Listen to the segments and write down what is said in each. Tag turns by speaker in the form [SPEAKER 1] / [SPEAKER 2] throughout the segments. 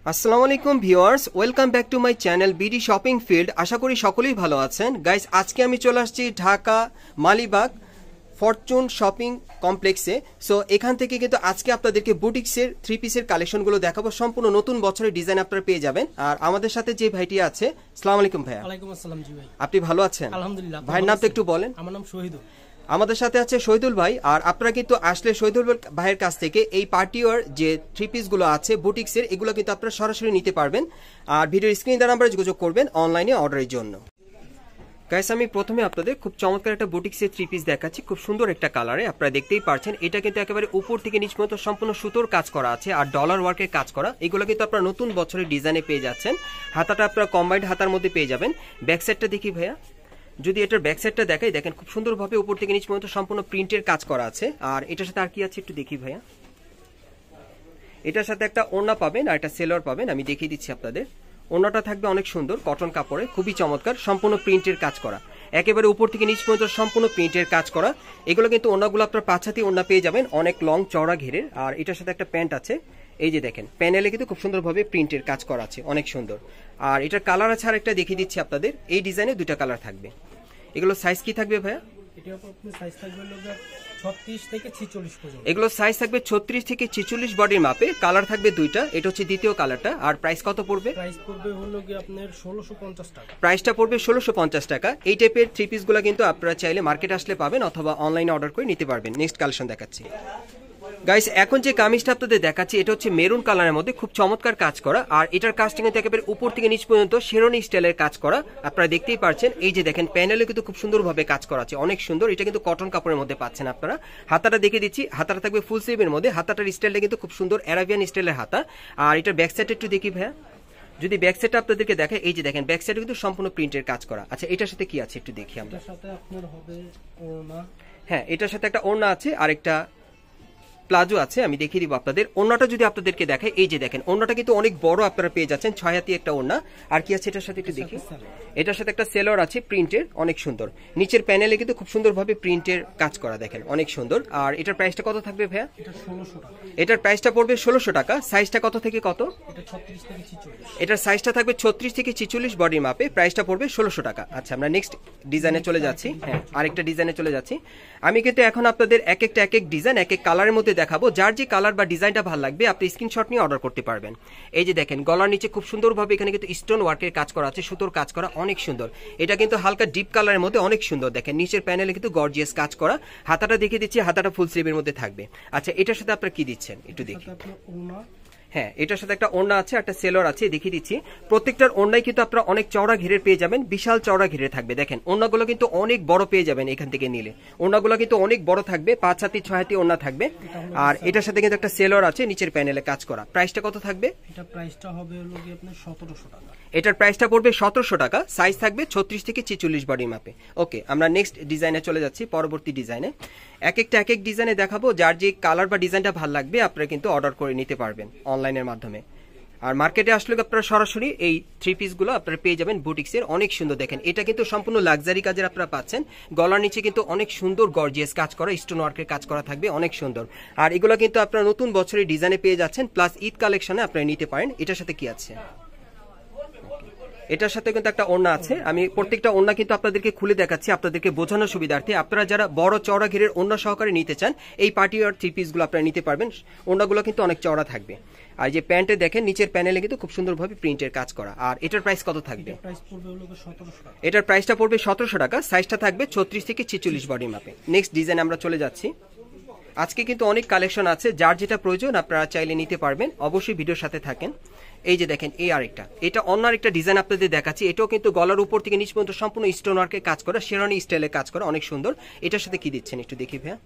[SPEAKER 1] আসসালামু আলাইকুম viewers, welcome back to my channel BD shopping field. আশা করি সকলেই ভালো আছেন। গাইস, আজকে আমি চলে আসছি ঢাকা মালিবাগ ফরচুন শপিং কমপ্লেক্সে। সো এখান থেকে কিন্তু আজকে আপনাদেরকে বুটিক্সের 3 পিসের কালেকশনগুলো দেখাবো। সম্পূর্ণ নতুন বছরের ডিজাইন আপনারা পেয়ে যাবেন। আর আমাদের সাথে যে ভাইটি আছে, আসসালামু আলাইকুম ভাইয়া।
[SPEAKER 2] ওয়ালাইকুম আসসালাম। জি ভাই,
[SPEAKER 1] আপনি ভালো আছেন?
[SPEAKER 2] আলহামদুলিল্লাহ।
[SPEAKER 1] ভাইয়ের নামটা একটু বলেন।
[SPEAKER 2] আমার নাম শহীদুল।
[SPEAKER 1] আমাদের সাথে আছে শহীদুল ভাই। আর আপনারা কিন্তু আসলে শহীদুল ভাইয়ের কাছ থেকে এই পার্টিওয়ার যে 3 পিসগুলো আছে বুটিক্সের, এগুলো কিন্তু আপনারা সরাসরি নিতে পারবেন। আর ভিডিওর স্ক্রিন দ্বারা নাম্বারে যোগাযোগ করবেন অনলাইনে অর্ডারের জন্য। গাইস, আমি প্রথমে আপনাদের খুব চমৎকার একটা বুটিক্সের 3 পিস দেখাচ্ছি, খুব সুন্দর একটা কালারে। আপনারা দেখতেই পারছেন, এটা কিন্তু একেবারে উপর থেকে নিচ পর্যন্ত সম্পূর্ণ সুতোর কাজ করা আছে আর ডলার ওয়ার্কের কাজ করা। এগুলো কিন্তু আপনারা নতুন বছরের ডিজাইনে পেয়ে যাচ্ছেন। হাতাটা আপনারা কম্বাইন্ড হাতার মধ্যে পেয়ে যাবেন। ব্যাক সাইডটা দেখি ভাইয়া, যদি এটার ব্যাক সাইডটা দেখাই, দেখেন খুব সুন্দরভাবে উপর থেকে নিচ পর্যন্ত সম্পূর্ণ প্রিন্টের কাজ করা আছে। আর এটার সাথে আর কি আছে একটু দেখি ভাইয়া। এটার সাথে একটা ওড়না পাবেন আর একটা সেলোয়ার পাবেন। আমি দেখিয়ে দিচ্ছি আপনাদের। ওড়নাটা থাকবে অনেক সুন্দর কটন কাপড়ে, খুবই চমৎকার, সম্পূর্ণ প্রিন্টের কাজ করা, একেবারে উপর থেকে নিচ পর্যন্ত সম্পূর্ণ প্রিন্টের কাজ করা। এগুলো কিন্তু ওড়নাগুলো আপনার 5 হাতি ওড়না পেয়ে যাবেন, অনেক লং চওড়া ঘেরের। আর এটার সাথে একটা প্যান্ট আছে, এই যে দেখেন প্যানেলে কিন্তু খুব সুন্দরভাবে প্রিন্টের কাজ করা আছে, অনেক সুন্দর। আর এটার কালার আছে আরেকটা দেখিয়ে দিচ্ছি আপনাদের। এই ডিজাইনে 2টা কালার থাকবে। এগুলো সাইজ কি থাকবে ভাইয়া? এগুলো সাইজ থাকবে 36 থেকে 46 বডির মাপে। কালার থাকবে 2টা, এটা হচ্ছে দ্বিতীয় কালারটা। আর প্রাইস কত পড়বে?
[SPEAKER 2] প্রাইস পড়বে হলো কি আপনার 1650 টাকা।
[SPEAKER 1] প্রাইসটা পড়বে 1650 টাকা। এই টাইপের 3 পিসগুলো কিন্তু আপনারা চাইলে মার্কেট আসলে পাবেন অথবা অনলাইনে অর্ডার করে নিতে পারবেন। নেক্সট কালেকশন দেখাচ্ছি গাইস। এখন যে কামিজটা আপনাদের দেখাচ্ছি, এটা হচ্ছে মেরুন কালারের মধ্যে খুব চমৎকার কাজ করা। আর এটার কাজটা কিন্তু একেবারে উপর থেকে নিচ পর্যন্ত শেরনি স্টাইলের কাজ করা। আপনারা দেখতেই পারছেন, এই যে দেখেন প্যানেলে কিন্তু খুব সুন্দরভাবে কাজ করা আছে, অনেক সুন্দর। এটা কিন্তু কটন কাপড়ের মধ্যে পাচ্ছেন আপনারা। হাতাটা দেখে দিচ্ছি, হাতাটা থাকবে ফুল স্লিভের মধ্যে। হাতাটার স্টাইলটা কিন্তু খুব সুন্দর অ্যারাবিয়ান স্টাইলের হাতা। আর এটার ব্যাক সাইডটা একটু দেখি ভাইয়া, যদি ব্যাক সাইডটা আপনাদেরকে দেখে, এই যে দেখেন ব্যাক সাইডে কিন্তু সম্পূর্ণ প্রিন্টের কাজ করা। আচ্ছা, এটার সাথে কি আছে একটু দেখি আমরা।
[SPEAKER 2] এটার সাথে আপনার হবে ওড়না।
[SPEAKER 1] হ্যাঁ, এটার সাথে একটা ওড়না আছে আর একটা প্লাজো আছে, আমি দেখিয়ে দিব আপনাদের। ওড়নাটা যদি আপনাদেরকে দেখাই, এই যে দেখেন ওড়নাটা কিন্তু অনেক বড় আপনারা পেয়ে যাচ্ছেন, 6 হাতি একটা ওড়না। আর কি আছে এটার সাথে একটু দেখি। এটার সাথে একটা সেলোয়ার আছে প্রিন্টের, অনেক সুন্দর। নিচের প্যানেলে কিন্তু খুব সুন্দরভাবে প্রিন্টের কাজ করা, দেখেন অনেক সুন্দর। আর এটার প্রাইসটা কত থাকবে ভাইয়া? এটার প্রাইসটা পড়বে 1600 টাকা। সাইজটা কত থেকে কত? এটার সাইজটা থাকবে 36 থেকে 46 বডির মাপে। প্রাইসটা পড়বে 1600 টাকা। আচ্ছা, আমরা নেক্সট ডিজাইনে চলে যাচ্ছি। হ্যাঁ, আরেকটা ডিজাইনে চলে যাচ্ছি। আমি কিন্তু এখন আপনাদের এক এক ডিজাইন এক কালারের মধ্যে দেখাবো। যার যে কালার বা ডিজাইনটা ভালো লাগবে আপনি স্ক্রিনশট নিয়ে অর্ডার করতে পারবেন। এই যে দেখেন গলার নিচে খুব সুন্দরভাবে এখানে কিন্তু স্টোন ওয়ার্কের কাজ করা আছে, সুতোর কাজ করা, অনেক সুন্দর। এটা কিন্তু হালকা ডিপ কালারের মধ্যে, অনেক সুন্দর। দেখেন নিচের প্যানেলে কিন্তু গর্জিয়াস কাজ করা। হাতাটা দেখিয়ে দিচ্ছি, হাতাটা ফুল স্লিভের মধ্যে থাকবে। আচ্ছা, এটার সাথে আপনারা কি দিচ্ছেন একটু দেখি। হ্যাঁ, এটার সাথে একটা ওড়না আছে, একটা সেলোয়ার আছে, দেখিয়ে দিচ্ছি। প্রত্যেকটার ওড়নাই কিন্তু আপনারা অনেক চওড়া ঘেরের পেয়ে যাবেন, বিশাল চওড়া ঘেরে থাকবে। দেখেন ওড়নাগুলো কিন্তু অনেক বড় পেয়ে যাবেন এখান থেকে নিলে। ওড়নাগুলো কিন্তু অনেক বড় থাকবে, 5 হাতি 6 হাতি ওড়না থাকবে। আর এটার সাথে কিন্তু একটা সেলোয়ার আছে, নিচের প্যানেলে কাজ করা। প্রাইসটা কত থাকবে?
[SPEAKER 2] এটা প্রাইসটা হবে হলো কি আপনার 1700 টাকা।
[SPEAKER 1] এটার প্রাইসটা পড়বে 1700 টাকা। সাইজ থাকবে 36 থেকে 46 বডির মাপে। ওকে, আমরা নেক্সট ডিজাইনে চলে যাচ্ছি। পরবর্তী ডিজাইনে এক এক ডিজাইনে দেখাবো। যার যে কালার বা ডিজাইনটা ভালো লাগবে আপনারা কিন্তু অর্ডার করে নিতে পারবেন অনলাইনের মাধ্যমে। আর মার্কেটে আসলে আপনারা সরাসরি এই 3 পিসগুলো আপনারা পেয়ে যাবেন বুটিক্সের, অনেক সুন্দর। দেখেন এটা কিন্তু সম্পূর্ণ লাক্সারি কাজের আপনারা পাচ্ছেন। গলার নিচে কিন্তু অনেক সুন্দর গর্জিয়াস কাজ করা, স্টোন ওয়ার্কের কাজ করা থাকবে, অনেক সুন্দর। আর এগুলো কিন্তু আপনারা নতুন বছরের ডিজাইনে পেয়ে যাচ্ছেন, প্লাস ঈদ কালেকশনে আপনারা নিতে পারেন। এটার সাথে কি আছে? এটার সাথে কিন্তু একটা ওড়না আছে। আমি প্রত্যেকটা ওড়না কিন্তু আপনাদেরকে খুলে দেখাচ্ছি আপনাদেরকে বোঝানোর সুবিধার্থে। আপনারা যারা বড় চওড়া ঘেরের ওড়না সহকারে নিতে চান, এই পার্টি ওয়্যার 3 পিসগুলো আপনারা নিতে পারবেন। ওড়নাগুলো কিন্তু অনেক চওড়া থাকবে। আর যে প্যান্টে দেখেন নিচের প্যানেলে কিন্তু খুব সুন্দরভাবে প্রিন্টের কাজ করা। আর এটার প্রাইস কত থাকবে? এটার প্রাইসটা পড়বে 1700 টাকা। সাইজটা থাকবে 36 থেকে 46 বডির মাপে। নেক্সট ডিজাইন আমরা চলে যাচ্ছি। আজকে কিন্তু অনেক কালেকশন আছে, যার যেটা প্রয়োজন আপনারা চাইলে নিতে পারবেন। অবশ্যই ভিডিওর সাথে থাকেন। এই যে দেখেন এই আরেকটা, এটা অন্য আরেকটা ডিজাইন আপনাদের দেখাচ্ছি। এটাও কিন্তু গলার উপর থেকে নিচ পর্যন্ত সম্পূর্ণ স্টোন ওয়ার্কের কাজ করা, শেরনি স্টাইলের কাজ করা, অনেক সুন্দর। এটার সাথে কি দিচ্ছেন একটু দেখি ভাইয়া।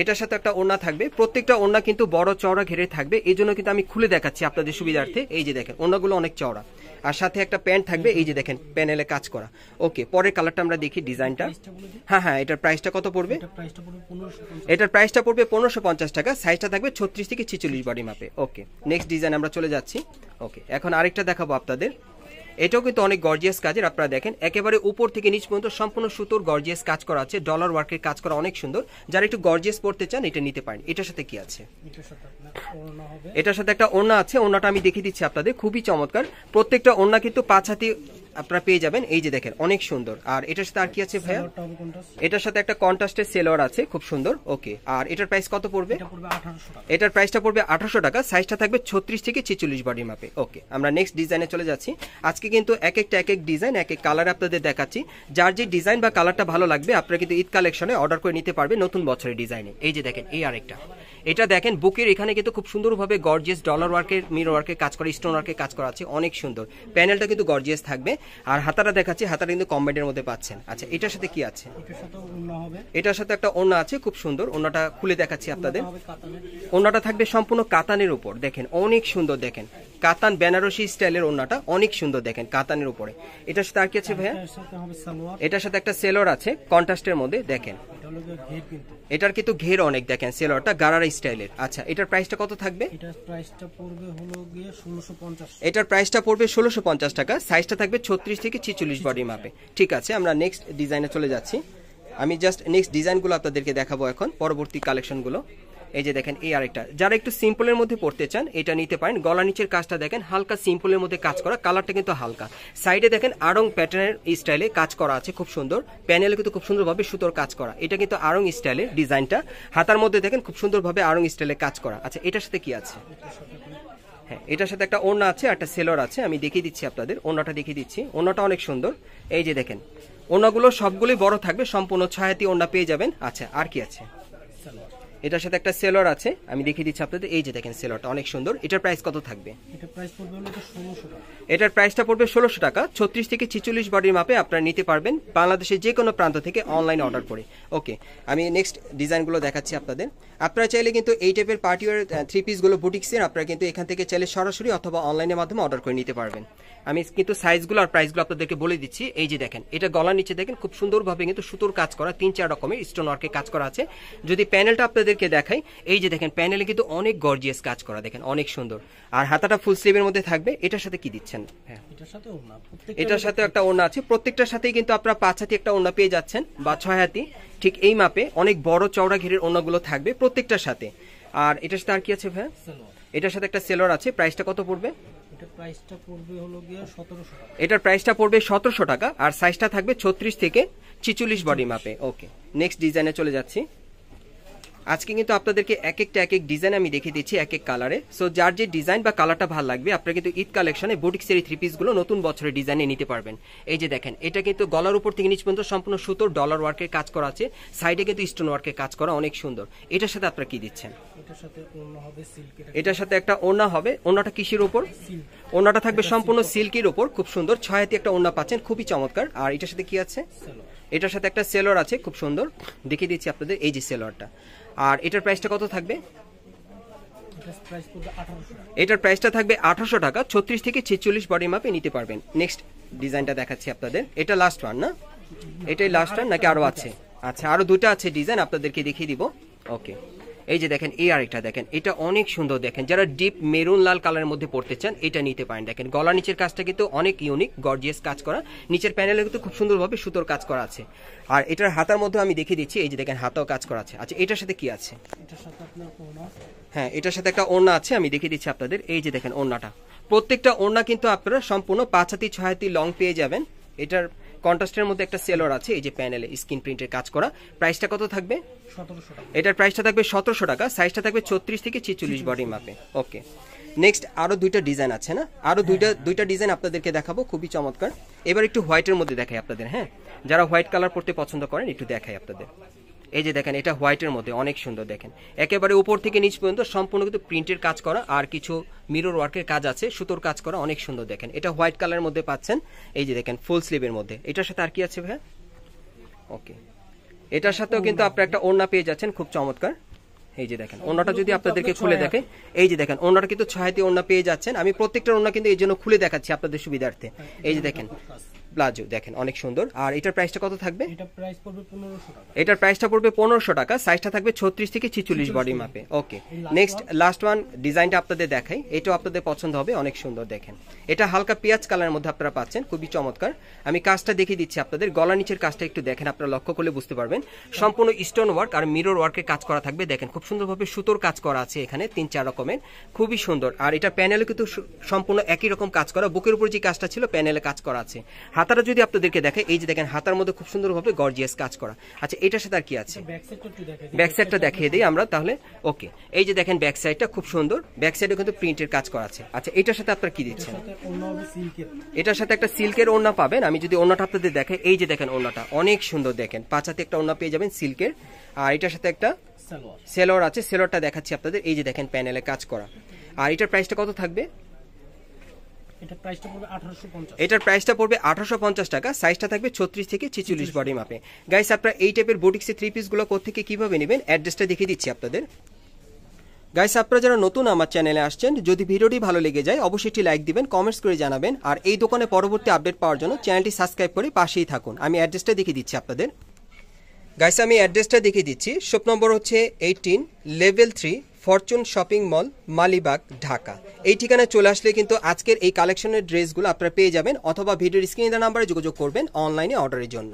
[SPEAKER 1] এটার সাথে একটা ওড়না থাকবে। প্রত্যেকটা ওড়না কিন্তু বড় চওড়া ঘেরে থাকবে, এই জন্য কিন্তু আমি খুলে দেখাচ্ছি আপনাদের সুবিধার্থে। এই যে দেখেন ওড়নাগুলো অনেক চওড়া। আর সাথে একটা প্যান্ট থাকবে, এই যে দেখেন প্যানেলে কাজ করা। ওকে, পরের কালারটা আমরা দেখি ডিজাইনটা। হ্যাঁ, এটার প্রাইসটা কত পড়বে? এটার প্রাইসটা পড়বে 1550 টাকা। সাইজটা থাকবে 36 থেকে 46 বডি মাপে। ওকে, নেক্সট ডিজাইন আমরা চলে যাচ্ছি। ওকে, এখন আরেকটা দেখাবো আপনাদের। এটাও কিন্তু অনেক গর্জিয়াস কাজের, আপনারা দেখেন একেবারে উপর থেকে নিচ পর্যন্ত সম্পূর্ণ সুতোর গর্জিয়াস কাজ করা আছে, ডলার ওয়ার্কের কাজ করা অনেক সুন্দর। যারা একটু গর্জিয়াস পড়তে চান এটা নিতে পারেন। এটার সাথে কি আছে?
[SPEAKER 2] এটার সাথে আপনার ওড়না হবে,
[SPEAKER 1] এটার সাথে একটা ওড়না আছে, ওড়নাটা আমি দেখিয়ে দিচ্ছি আপনাদের, খুবই চমৎকার। প্রত্যেকটা ওড়না কিন্তু 5 হাতি আপনারা পেয়ে যাবেন, এই যে দেখেন অনেক সুন্দর। আর এটার সাথে আর কি আছে ভাইয়া?
[SPEAKER 2] সালোয়ারটা হবে কন্ট্রাস্ট,
[SPEAKER 1] এটার সাথে একটা কন্ট্রাস্টের সেলোয়ার আছে, খুব সুন্দর। ওকে, আর এটার প্রাইস কত পড়বে?
[SPEAKER 2] এটা পড়বে 1800 টাকা।
[SPEAKER 1] এটার প্রাইসটা পড়বে 1800 টাকা, সাইজটা থাকবে 36 থেকে 46 বডির মাপে। ওকে, আমরা নেক্সট ডিজাইনে চলে যাচ্ছি। আজকে কিন্তু এক একটা এক এক ডিজাইন এক এক কালার আপনাদের দেখাচ্ছি। যার যে ডিজাইন বা কালারটা ভালো লাগবে আপনারা কিন্তু ঈদ কালেকশনে অর্ডার করে নিতে পারবেন নতুন বছরের ডিজাইনে। এই যে দেখেন এই আরেকটা, এটা দেখেন বুকের এখানে কিন্তু খুব সুন্দরভাবে গর্জিয়াস ডলার ওয়ার্কের মিরর ওয়ার্কের কাজ করা, স্টোন ওয়ার্কের কাজ করা আছে, অনেক সুন্দর। প্যানেলটা কিন্তু গর্জিয়াস থাকবে। আর হাতাটা দেখাচ্ছি, হাতাটা কিন্তু কম্বাইনের মধ্যে পাচ্ছেন। আচ্ছা, এটার সাথে কি আছে?
[SPEAKER 2] এটার সাথে ওড়না হবে,
[SPEAKER 1] এটার সাথে একটা ওড়না আছে, খুব সুন্দর। ওড়নাটা খুলে দেখাচ্ছি আপনাদের।
[SPEAKER 2] হবে কাতানের,
[SPEAKER 1] ওড়নাটা থাকবে সম্পূর্ণ কাতানের উপর, দেখেন অনেক সুন্দর। দেখেন কাতান বেনারসি স্টাইলের ওড়নাটা অনেক সুন্দর, দেখেন কাতানের উপরে। এটার সাথে আর কি আছে ভাইয়া?
[SPEAKER 2] এটার সাথে হবে সালোয়ার,
[SPEAKER 1] এটার সাথে একটা সেলোয়ার আছে কন্ট্রাস্টের মধ্যে, দেখেন
[SPEAKER 2] এটা হলো ঘের কিন্তু।
[SPEAKER 1] এটার কিন্তু ঘের অনেক, দেখেন সেলোয়ারটা গারারা স্টাইলের। আচ্ছা, এটার প্রাইসটা কত থাকবে?
[SPEAKER 2] এটার প্রাইসটা পড়বে হলো গিয়ে 1650।
[SPEAKER 1] এটার প্রাইসটা পড়বে 1650 টাকা, সাইজটা থাকবে 36 থেকে 46 বডি মাপে। ঠিক আছে, আমরা নেক্সট ডিজাইনে চলে যাচ্ছি। আমি জাস্ট নেক্সট ডিজাইনগুলো আপনাদেরকে দেখাবো এখন, পরবর্তী কালেকশনগুলো। এই যে দেখেন এই আরেকটা, যারা একটু সিম্পলের মধ্যে পড়তে চান এটা নিতে পারেন। গলা নিচের কাজটা দেখেন হালকা সিম্পলের মধ্যে কাজ করা, কালারটা কিন্তু হালকা। সাইডে দেখেন আড়ং প্যাটার্নের স্টাইলে কাজ করা আছে, খুব সুন্দর। প্যানেলে কিন্তু খুব সুন্দরভাবে সুতোর কাজ করা, এটা কিন্তু আড়ং স্টাইলের ডিজাইনটা। হাতার মধ্যে দেখেন খুব সুন্দরভাবে আড়ং স্টাইলে কাজ করা। আচ্ছা, এটার সাথে কি আছে? হ্যাঁ, এটার সাথে একটা ওড়না আছে, একটা সেলোয়ার আছে। আমি দেখিয়ে দিচ্ছি আপনাদের, ওড়নাটা দেখিয়ে দিচ্ছি। ওড়নাটা অনেক সুন্দর, এই যে দেখেন ওড়নাগুলো সবগুলোই বড় থাকবে, সম্পূর্ণ 6 হাতি ওড়না পেয়ে যাবেন। আচ্ছা, আর কি আছে?
[SPEAKER 2] সালোয়ার,
[SPEAKER 1] এটার সাথে একটা সেলোয়ার আছে, আমি দেখিয়ে দিচ্ছি আপনাদের। এই যে দেখেন সেলোয়ারটা অনেক সুন্দর। এটার প্রাইস কত থাকবে?
[SPEAKER 2] এটা প্রাইস পড়বে হলো 1600 টাকা।
[SPEAKER 1] এটার প্রাইসটা পড়বে 1600 টাকা, 36 থেকে 46 বডির মাপে আপনারা নিতে পারবেন বাংলাদেশের যে কোনো প্রান্ত থেকে অনলাইনে অর্ডার করে। ওকে, আমি নেক্সট ডিজাইনগুলো দেখাচ্ছি আপনাদের। আপনারা চাইলে কিন্তু এই টাইপের পার্টিওয়ার 3 পিসগুলো বুটিক্সের আপনারা কিন্তু এখান থেকে চাইলে সরাসরি অথবা অনলাইনের মাধ্যমে অর্ডার করে নিতে পারবেন। আমি কিন্তু সাইজগুলো আর প্রাইসগুলো আপনাদেরকে বলে দিচ্ছি। এই যে দেখেন এটা গলার নিচে দেখেন খুব সুন্দরভাবে কিন্তু সুতোর কাজ করা, 3-4 রকমের স্টোন ওয়ার্কের কাজ করা আছে। যদি প্যানেলটা আপনাদেরকে দেখাই, এই যে দেখেন প্যানেলে কিন্তু অনেক গর্জিয়াস কাজ করা, দেখেন অনেক সুন্দর। আর হাতাটা ফুল স্লিভের মধ্যে থাকবে। এটার সাথে কি দিচ্ছেন? হ্যাঁ,
[SPEAKER 2] এটার সাথে ওড়না,
[SPEAKER 1] এটার সাথে একটা ওড়না আছে। প্রত্যেকটার সাথেই কিন্তু আপনারা 5 হাতি একটা ওড়না পেয়ে যাচ্ছেন বা 6 হাতি, ঠিক এই মাপে অনেক বড় চওড়া ঘেরের ওড়নাগুলো থাকবে প্রত্যেকটার সাথে। আর এটার সাথে আর কি আছে ভাই?
[SPEAKER 2] সালোয়ার,
[SPEAKER 1] এটার সাথে একটা সেলোয়ার আছে। প্রাইসটা কত পড়বে?
[SPEAKER 2] এটা প্রাইসটা পড়বে হলো গিয়ে 1700 টাকা।
[SPEAKER 1] এটার প্রাইসটা পড়বে 1700 টাকা, আর সাইজটা থাকবে 36 থেকে 46 বডি মাপে। ওকে, নেক্সট ডিজাইনে চলে যাচ্ছি। আজকে কিন্তু আপনাদেরকে এক একটা এক এক ডিজাইন আমি দেখিয়ে দিচ্ছি এক এক কালারে। সো যার যে ডিজাইন বা কালারটা ভালো লাগবে আপনারা কিন্তু ঈদ কালেকশনে বুটিক্সের 3 পিসগুলো নতুন বছরের ডিজাইনে নিতে পারবেন। এই যে দেখেন এটা কিন্তু গলার উপর থেকে নিচ পর্যন্ত সম্পূর্ণ সুতোর ডলার ওয়ার্কের কাজ করা আছে, সাইডে কিন্তু স্টোন ওয়ার্কের কাজ করা, অনেক সুন্দর। এটার সাথে আপনারা কি দিচ্ছেন?
[SPEAKER 2] এটার সাথে ওড়না হবে সিল্কের,
[SPEAKER 1] এটার সাথে একটা ওড়না হবে। ওড়নাটা কিসের উপর?
[SPEAKER 2] সিল্ক,
[SPEAKER 1] ওড়নাটা থাকবে সম্পূর্ণ সিল্কের উপর, খুব সুন্দর। 6 হাতি একটা ওড়না পাচ্ছেন, খুবই চমৎকার। আর এটার সাথে কি আছে?
[SPEAKER 2] সালোয়ার,
[SPEAKER 1] এটার সাথে একটা সেলোয়ার আছে, খুব সুন্দর। দেখিয়ে দিচ্ছি আপনাদের, এই যে সেলোয়ারটা। আর এটার প্রাইসটা কত থাকবে?
[SPEAKER 2] এটার প্রাইস পড়বে 1800 টাকা।
[SPEAKER 1] এটার প্রাইসটা থাকবে 1800 টাকা, 36 থেকে 46 বডি মাপে নিতে পারবেন। নেক্সট ডিজাইনটা দেখাচ্ছি আপনাদের। এটা লাস্ট ওয়ান না? এটাই লাস্ট ওয়ান নাকি আরো আছে? আচ্ছা, আরো দুটো আছে ডিজাইন, আপনাদেরকে দেখিয়ে দিব। ওকে, এই যে দেখেন এই আরেকটা দেখেন, এটা অনেক সুন্দর। দেখেন যারা ডিপ মেরুন লাল কালারের মধ্যে পড়তে চান এটা নিতে পারেন। দেখেন গলা নিচের কাজটা কিন্তু অনেক ইউনিক, গর্জিয়াস কাজ করা, নিচের প্যানেলে কিন্তু খুব সুন্দরভাবে সুতোর কাজ করা আছে। আর এটার হাতার মধ্যে আমি দেখিয়ে দিচ্ছি, এই যে দেখেন হাতাও কাজ করা আছে। আচ্ছা, এটার সাথে কি আছে?
[SPEAKER 2] এটার সাথে আপনার ওড়না,
[SPEAKER 1] হ্যাঁ, এটার সাথে একটা ওড়না আছে, আমি দেখিয়ে দিচ্ছি আপনাদের। এই যে দেখেন ওড়নাটা, প্রত্যেকটা ওড়না কিন্তু আপনারা সম্পূর্ণ 5 হাতি 6 হাতি লং পেয়ে যাবেন। এটার কন্ট্রাস্টের মধ্যে একটা সেলোয়ার আছে, এই যে প্যানেলে স্ক্রিন প্রিন্টের কাজ করা। প্রাইসটা কত থাকবে?
[SPEAKER 2] 1700 টাকা।
[SPEAKER 1] এটার প্রাইসটা থাকবে 1700 টাকা, সাইজটা থাকবে 36 থেকে 46 বডি মাপে। ওকে, নেক্সট আরো দুইটা ডিজাইন আছে না? আরো দুইটা ডিজাইন আপনাদেরকে দেখাবো, খুবই চমৎকার। এবার একটু হোয়াইটের মধ্যে দেখাই আপনাদের। হ্যাঁ, যারা হোয়াইট কালার পড়তে পছন্দ করেন একটু দেখাই আপনাদের। এই যে দেখেন এটা হোয়াইটের মধ্যে অনেক সুন্দর। দেখেন একেবারে উপর থেকে নিচ পর্যন্ত সম্পূর্ণ কিন্তু প্রিন্টের কাজ করা, আর কিছু মিরর ওয়ার্কের কাজ আছে, সুতোর কাজ করা, অনেক সুন্দর। দেখেন এটা হোয়াইট কালারের মধ্যে পাচ্ছেন, এই যে দেখেন ফুল স্লিভের মধ্যে। এটার সাথে আর কি আছে ভাই? ওকে, এটার সাথেও কিন্তু আপনারা একটা ওড়না পেয়ে যাচ্ছেন, খুব চমৎকার। এই যে দেখেন ওড়নাটা যদি আপনাদেরকে খুলে দেখে, এই যে দেখেন ওড়নাটা কিন্তু 6 হাতি ওড়না পেয়ে যাচ্ছেন। আমি প্রত্যেকটা ওড়না কিন্তু এই জন্য খুলে দেখাচ্ছি আপনাদের সুবিধার্থে। এই যে দেখেন প্লাজো দেখেন অনেক সুন্দর। আর এটার প্রাইসটা কত থাকবে?
[SPEAKER 2] এটা প্রাইস পড়বে 1500 টাকা।
[SPEAKER 1] এটার প্রাইসটা পড়বে 1500 টাকা, সাইজটা থাকবে 36 থেকে 46 বডি মাপে। ওকে, নেক্সট লাস্ট ওয়ান ডিজাইনটা আপনাদের দেখাই, এটাও আপনাদের পছন্দ হবে, অনেক সুন্দর দেখেন। এটা হালকা পেঁয়াজ কালারের মধ্যে আপনারা পাচ্ছেন, খুবই চমৎকার। আমি কাজটা দেখিয়ে দিচ্ছি আপনাদের, গলা নিচের কাজটা একটু দেখেন, আপনারা লক্ষ্য করলে বুঝতে পারবেন সম্পূর্ণ স্টোন ওয়ার্ক আর মিরর ওয়ার্কের কাজ করা থাকবে। দেখেন খুব সুন্দরভাবে সুতোর কাজ করা আছে এখানে 3-4 রকমের, খুবই সুন্দর। আর এটা প্যানেলে কিন্তু সম্পূর্ণ একই রকম কাজ করা, বুকের উপর যে কাজটা ছিল প্যানেলে কাজ করা আছে। হাতাটা যদি আপনাদেরকে দেখে, এই যে দেখেন হাতার মধ্যে খুব সুন্দরভাবে গর্জিয়াস কাজ করা। আচ্ছা এটার সাথে আর কি আছে? ব্যাক সাইডটা দেখিয়ে দিই আমরা তাহলে। ওকে, এই যে দেখেন ব্যাক সাইডটা খুব সুন্দর, ব্যাক সাইডে কিন্তু প্রিন্টের কাজ করা আছে। আচ্ছা এটার সাথে আপনারা কি দিচ্ছেন? এটার সাথে একটা সিল্কের ওড়না পাবেন। আমি যদি ওড়নাটা আপনাদের দেখাই, এই যে দেখেন ওড়নাটা অনেক সুন্দর, দেখেন পাঁচাতে একটা ওড়না পেয়ে যাবেন সিল্কের। আর এটার সাথে একটা সেলোয়ার আছে, সেলোয়ারটা দেখাচ্ছি আপনাদের, এই যে দেখেন প্যানেলে কাজ করা। আর এটার প্রাইসটা কত থাকবে?
[SPEAKER 2] এটার প্রাইসটা পড়বে 1850।
[SPEAKER 1] এটার প্রাইসটা পড়বে 1850 টাকা, সাইজটা থাকবে 36 থেকে 46 বডি মাপে। গাইস আপনারা এই টাইপের বুটিক্সের থ্রি পিসগুলো কোত্থেকে কিভাবে নেবেন অ্যাড্রেসটা দেখিয়ে দিচ্ছি আপনাদের। গাইস আপনারা যারা নতুন আমার চ্যানেলে আসছেন, যদি ভিডিওটি ভালো লেগে যায় অবশ্যই একটি লাইক দিবেন, কমেন্টস করে জানাবেন। আর এই দোকানে পরবর্তী আপডেট পাওয়ার জন্য চ্যানেলটি সাবস্ক্রাইব করে পাশেই থাকুন। আমি অ্যাড্রেসটা দেখিয়ে দিচ্ছি আপনাদের। গাইস আমি অ্যাড্রেসটা দেখিয়ে দিচ্ছি, শপ নম্বর হচ্ছে 18, level 3, Fortune shopping mall, Malibagh, Dhaka. এই ঠিকানায় চলে আসলে কিন্তু আজকের এই কালেকশনের ড্রেসগুলো আপনারা পেয়ে যাবেন, অথবা ভিডিওর স্ক্রিনে দেওয়া নাম্বারে যোগাযোগ করবেন অনলাইনে অর্ডারের জন্য।